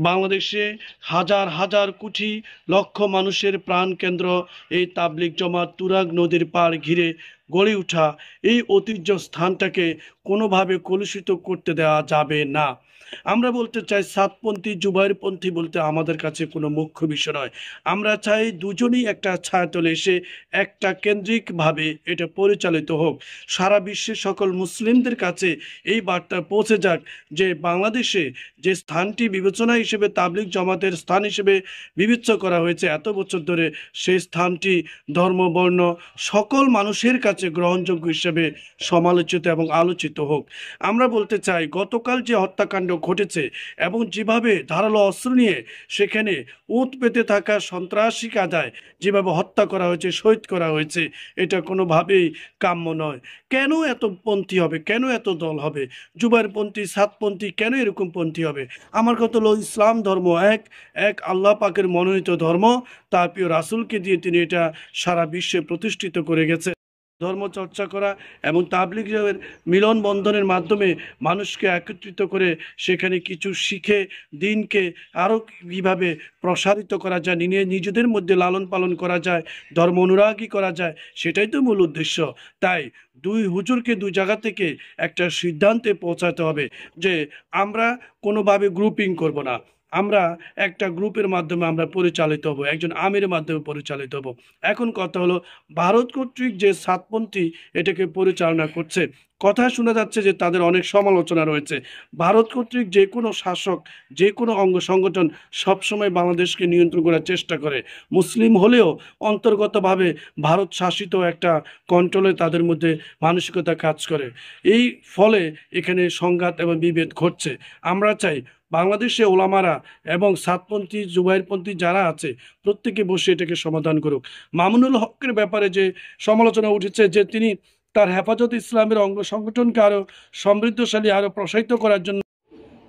বাংলাদেশে হাজার হাজার কোটি লক্ষ মানুষের প্রাণকেন্দ্র এই তাবলিগ জমাত তুরাগ নদীর পাড় ঘিরে গড়ে ওঠা এই ঐতিহ্য স্থানটাকে কোনোভাবে কলুষিত করতে দেওয়া যাবে না। আমরা বলতে চাই সাতপন্থী জুবাইরপন্থী বলতে আমাদের কাছে কোনো মুখ্য বিষয় নয়। আমরা চাই দুজনেই একটা ছায়াতলে এসে একটা কেন্দ্রিকভাবে এটা পরিচালিত হোক, সারা বিশ্বের সকল মুসলিমদের কাছে এই বার্তা পৌঁছে যাক যে বাংলাদেশে যে স্থানটি বিবেচনা হিসেবে তাবলিগ জমাতের স্থান হিসেবে বিবেচ্য করা হয়েছে এত বছর ধরে, সেই স্থানটি ধর্ম বর্ণ সকল মানুষের কাছে গ্রহণযোগ্য হিসেবে সমালোচিত এবং আলোচিত হোক। আমরা বলতে চাই গতকাল যে হত্যাকাণ্ড ঘটেছে এবং যেভাবে ধারালো অস্ত্র নিয়ে সেখানে উঁত পেতে থাকা সন্ত্রাসী কাদায় যেভাবে হত্যা করা হয়েছে, শহীদ করা হয়েছে, এটা কোনোভাবেই কাম্য নয়। কেন এত পন্থী হবে, কেন এত দল হবে, জুবাইরপন্থী সাতপন্থী কেন এরকম পন্থী হবে? আমার কথা হলো ইসলাম ধর্ম এক এক আল্লাহ পাকের মনোনীত ধর্ম, তার প্রিয় রাসূলকে দিয়ে তিনি এটা সারা বিশ্বে প্রতিষ্ঠিত করে গেছে। ধর্ম চর্চা করা এবং তাবলিগের মিলন বন্ধনের মাধ্যমে মানুষকে একত্রিত করে সেখানে কিছু শিখে দিনকে আরও কীভাবে প্রসারিত করা যায়, নিজেদের মধ্যে লালন পালন করা যায়, ধর্ম অনুরাগী করা যায়, সেটাই তো মূল উদ্দেশ্য। তাই দুই হুজুরকে দুই জায়গা থেকে একটা সিদ্ধান্তে পৌঁছাতে হবে যে আমরা কোনোভাবে গ্রুপিং করব না, আমরা একটা গ্রুপের মাধ্যমে আমরা পরিচালিত হব, একজন আমিরের মাধ্যমে পরিচালিত হব। এখন কথা হলো ভারত কর্তৃক যে সাতপন্থী এটাকে পরিচালনা করছে, কথা শোনা যাচ্ছে যে তাদের অনেক সমালোচনা রয়েছে। ভারত কর্তৃক যে কোনো শাসক, যে কোনো অঙ্গ সংগঠন সবসময় বাংলাদেশকে নিয়ন্ত্রণ করার চেষ্টা করে, মুসলিম হলেও অন্তর্গতভাবে ভারত শাসিত একটা কন্ট্রোলে তাদের মধ্যে মানসিকতা কাজ করে। এই ফলে এখানে সংঘাত এবং বিভেদ ঘটছে। আমরা চাই বাংলাদেশে ওলামারা এবং সাতপন্থী জুবাইরপন্থী যারা আছে প্রত্যেকে বসে এটাকে সমাধান করুক। মামুনুল হকের ব্যাপারে যে সমালোচনা উঠেছে যে তিনি তার হেফাজত ইসলামের অঙ্গ সংগঠনকে আরও সমৃদ্ধশালী, আরও প্রসারিত করার জন্য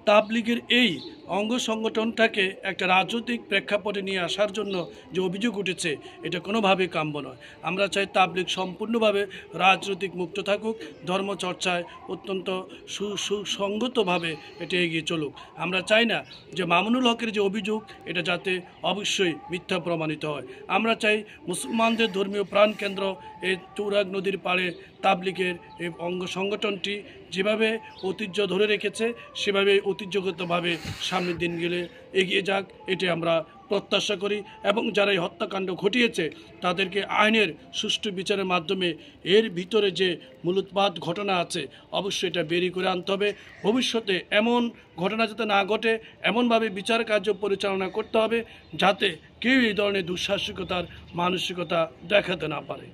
তাবলিগের এই অঙ্গ সংগঠনটাকে একটা রাজনৈতিক প্রেক্ষাপটে নিয়ে আসার জন্য যে অভিযোগ উঠেছে, এটা কোনোভাবেই কাম্য নয়। আমরা চাই তাবলিগ সম্পূর্ণভাবে রাজনৈতিক মুক্ত থাকুক, ধর্মচর্চায় অত্যন্ত সুসংগতভাবে এটা এগিয়ে চলুক। আমরা চাই না যে মামুনুল হকের যে অভিযোগ এটা যাতে অবশ্যই মিথ্যা প্রমাণিত হয়। আমরা চাই মুসলমানদের ধর্মীয় প্রাণকেন্দ্র এই তুরাগ নদীর পাড়ে তাবলিগের এই অঙ্গ সংগঠনটি যেভাবে ঐতিহ্য ধরে রেখেছে সেভাবে ঐতিহ্যগতভাবে সামনের দিনগুলো এগিয়ে যাক, এটি আমরা প্রত্যাশা করি। এবং যারা এই হত্যাকাণ্ড ঘটিয়েছে তাদেরকে আইনের সুষ্ঠু বিচারের মাধ্যমে এর ভিতরে যে মূলোৎপাত ঘটনা আছে অবশ্যই এটা বেরিয়ে করে আনতে হবে। ভবিষ্যতে এমন ঘটনা যাতে না ঘটে এমনভাবে বিচার কার্য পরিচালনা করতে হবে যাতে কেউ এই ধরনের দুঃসাহসিকতার মানসিকতা দেখাতে না পারে।